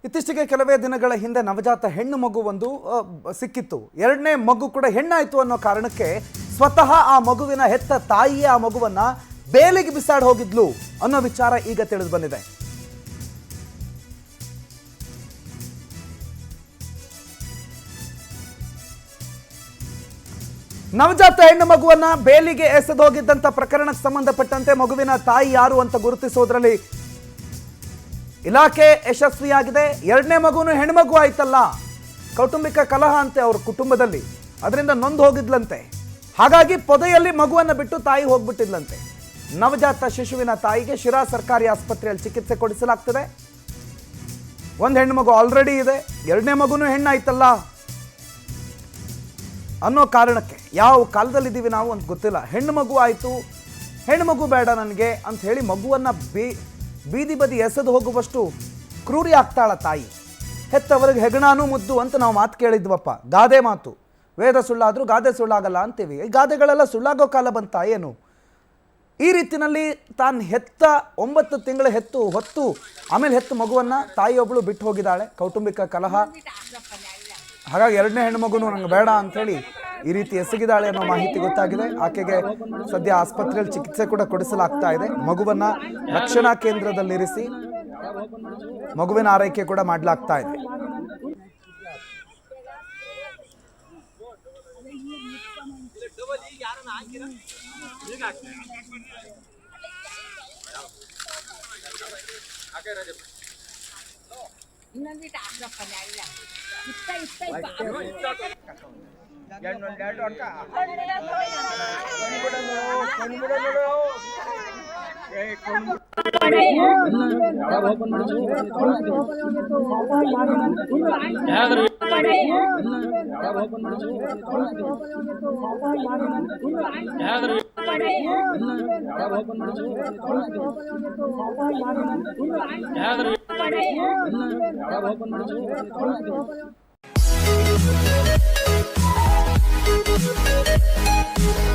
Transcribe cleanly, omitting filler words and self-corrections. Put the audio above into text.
ಇತ್ತೀಚೆಗೆ ಕೆಲವೇ ದಿನಗಳ ಹಿಂದೆ ನವಜಾತ ಹೆಣ್ಣು ಮಗು ಒಂದು ಸಿಕ್ಕಿತ್ತು. ಎರಡನೇ ಮಗು ಕೂಡ ಹೆಣ್ಣಾಯಿತು ಅನ್ನೋ ಕಾರಣಕ್ಕೆ ಸ್ವತಃ ಆ ಮಗುವಿನ ಹೆತ್ತ ತಾಯಿಯೇ ಆ ಮಗುವನ್ನ ಬೇಲಿಗೆ ಬಿಸಾಡಿ ಹೋಗಿದ್ಲು ಅನ್ನೋ ವಿಚಾರ ಈಗ ತಿಳಿದು ಬಂದಿದೆ. ನವಜಾತ ಹೆಣ್ಣು ಮಗುವನ್ನ ಬೇಲಿಗೆ ಎಸೆದು ಹೋಗಿದ್ದಂತ ಪ್ರಕರಣಕ್ಕೆ ಸಂಬಂಧಪಟ್ಟಂತೆ ಮಗುವಿನ ತಾಯಿ ಯಾರು ಅಂತ ಗುರುತಿಸೋದ್ರಲ್ಲಿ ಇಲಾಖೆ ಯಶಸ್ವಿಯಾಗಿದೆ. ಎರಡನೇ ಮಗುನು ಹೆಣ್ಮಗು ಆಯ್ತಲ್ಲ, ಕೌಟುಂಬಿಕ ಕಲಹ ಅಂತೆ ಅವ್ರ ಕುಟುಂಬದಲ್ಲಿ, ಅದರಿಂದ ನೊಂದು ಹೋಗಿದ್ಲಂತೆ. ಹಾಗಾಗಿ ಪೊದೆಯಲ್ಲಿ ಮಗುವನ್ನು ಬಿಟ್ಟು ತಾಯಿ ಹೋಗ್ಬಿಟ್ಟಿದ್ಲಂತೆ. ನವಜಾತ ಶಿಶುವಿನ ತಾಯಿಗೆ ಶಿರಾ ಸರ್ಕಾರಿ ಆಸ್ಪತ್ರೆಯಲ್ಲಿ ಚಿಕಿತ್ಸೆ ಕೊಡಿಸಲಾಗ್ತದೆ. ಒಂದು ಹೆಣ್ಣು ಮಗು ಆಲ್ರೆಡಿ ಇದೆ, ಎರಡನೇ ಮಗುನು ಹೆಣ್ಣಾಯ್ತಲ್ಲ ಅನ್ನೋ ಕಾರಣಕ್ಕೆ ಯಾವ ಕಾಲದಲ್ಲಿದ್ದೀವಿ ನಾವು ಅಂತ ಗೊತ್ತಿಲ್ಲ. ಹೆಣ್ಣು ಮಗು ಆಯಿತು, ಹೆಣ್ಣು ಮಗು ಬೇಡ ನನಗೆ ಅಂತ ಹೇಳಿ ಮಗುವನ್ನು ಬೀದಿ ಬದಿ ಎಸೆದು ಹೋಗುವಷ್ಟು ಕ್ರೂರಿ ಆಗ್ತಾಳ ತಾಯಿ. ಹೆತ್ತವರಿಗೆ ಹೆಗಣಾನು ಮುದ್ದು ಅಂತ ನಾವು ಮಾತು ಕೇಳಿದ್ವಪ್ಪ, ಗಾದೆ ಮಾತು. ವೇದ ಸುಳ್ಳಾದರೂ ಗಾದೆ ಸುಳ್ಳಾಗಲ್ಲ ಅಂತೀವಿ. ಈ ಗಾದೆಗಳೆಲ್ಲ ಸುಳ್ಳಾಗೋ ಕಾಲ ಬಂತ ಏನು? ಈ ರೀತಿಯಲ್ಲಿ ತಾನು ಹೆತ್ತ 9 ತಿಂಗಳ ಹೊತ್ತು ಆಮೇಲೆ ಹೆತ್ತು ಮಗುವನ್ನು ತಾಯಿಯೊಬ್ಬಳು ಬಿಟ್ಟು ಹೋಗಿದ್ದಾಳೆ. ಕೌಟುಂಬಿಕ ಕಲಹ, ಹಾಗಾಗಿ ಎರಡನೇ ಹೆಣ್ಣು ಮಗುನು ನಂಗೆ ಬೇಡ ಅಂಥೇಳಿ ಈ ರೀತಿ ಎಸಗಿದಾಳೆ ಅನ್ನೋ ಮಾಹಿತಿ ಗೊತ್ತಾಗಿದೆ. ಆಕೆಗೆ ಸದ್ಯ ಆಸ್ಪತ್ರೆಯಲ್ಲಿ ಚಿಕಿತ್ಸೆ ಕೂಡ ಕೊಡಿಸಲಾಗ್ತಾ ಇದೆ. ಮಗುವನ್ನ ರಕ್ಷಣಾ ಕೇಂದ್ರದಲ್ಲಿರಿಸಿ ಮಗುವಿನ ಆರೈಕೆ ಕೂಡ ಮಾಡಲಾಗ್ತಾ ಇದೆ. Thank you.